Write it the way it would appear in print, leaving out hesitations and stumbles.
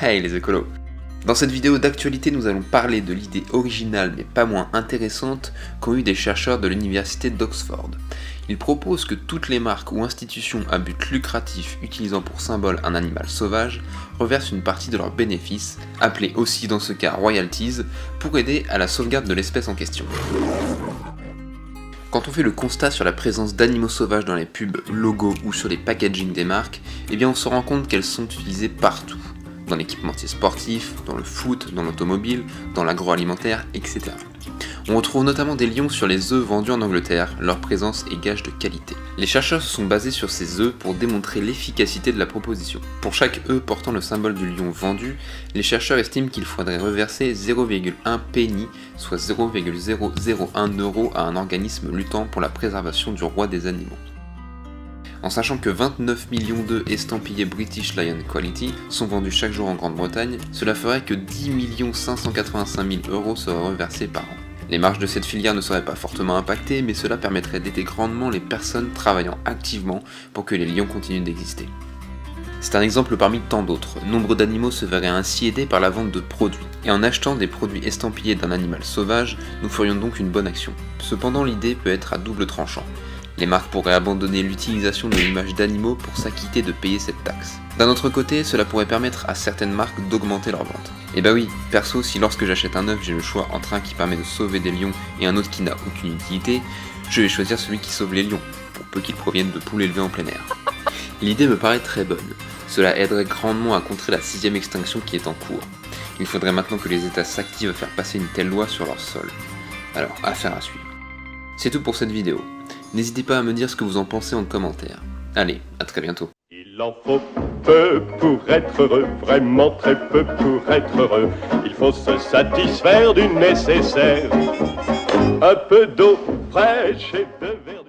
Hey les écolos! Dans cette vidéo d'actualité, nous allons parler de l'idée originale mais pas moins intéressante qu'ont eu des chercheurs de l'université d'Oxford. Ils proposent que toutes les marques ou institutions à but lucratif utilisant pour symbole un animal sauvage reversent une partie de leurs bénéfices, appelés aussi dans ce cas royalties, pour aider à la sauvegarde de l'espèce en question. Quand on fait le constat sur la présence d'animaux sauvages dans les pubs, logos ou sur les packaging des marques, eh bien on se rend compte qu'elles sont utilisées partout. Dans l'équipementier sportif, dans le foot, dans l'automobile, dans l'agroalimentaire, etc. On retrouve notamment des lions sur les œufs vendus en Angleterre, leur présence est gage de qualité. Les chercheurs se sont basés sur ces œufs pour démontrer l'efficacité de la proposition. Pour chaque œuf portant le symbole du lion vendu, les chercheurs estiment qu'il faudrait reverser 0,1 penny, soit 0,001 € à un organisme luttant pour la préservation du roi des animaux. En sachant que 29 millions d'œufs estampillés British Lion Quality sont vendus chaque jour en Grande-Bretagne, cela ferait que 10 585 000 € seraient reversés par an. Les marges de cette filière ne seraient pas fortement impactées, mais cela permettrait d'aider grandement les personnes travaillant activement pour que les lions continuent d'exister. C'est un exemple parmi tant d'autres. Nombre d'animaux se verraient ainsi aidés par la vente de produits. Et en achetant des produits estampillés d'un animal sauvage, nous ferions donc une bonne action. Cependant, l'idée peut être à double tranchant. Les marques pourraient abandonner l'utilisation de l'image d'animaux pour s'acquitter de payer cette taxe. D'un autre côté, cela pourrait permettre à certaines marques d'augmenter leurs ventes. Et bah oui, perso, si lorsque j'achète un œuf, j'ai le choix entre un qui permet de sauver des lions et un autre qui n'a aucune utilité, je vais choisir celui qui sauve les lions, pour peu qu'ils proviennent de poules élevées en plein air. L'idée me paraît très bonne. Cela aiderait grandement à contrer la 6ème extinction qui est en cours. Il faudrait maintenant que les États s'activent à faire passer une telle loi sur leur sol. Alors, affaire à suivre. C'est tout pour cette vidéo. N'hésitez pas à me dire ce que vous en pensez en commentaire. Allez, à très bientôt. Il en faut peu pour être heureux, vraiment très peu pour être heureux. Il faut se satisfaire du nécessaire. Un peu d'eau fraîche et de verre.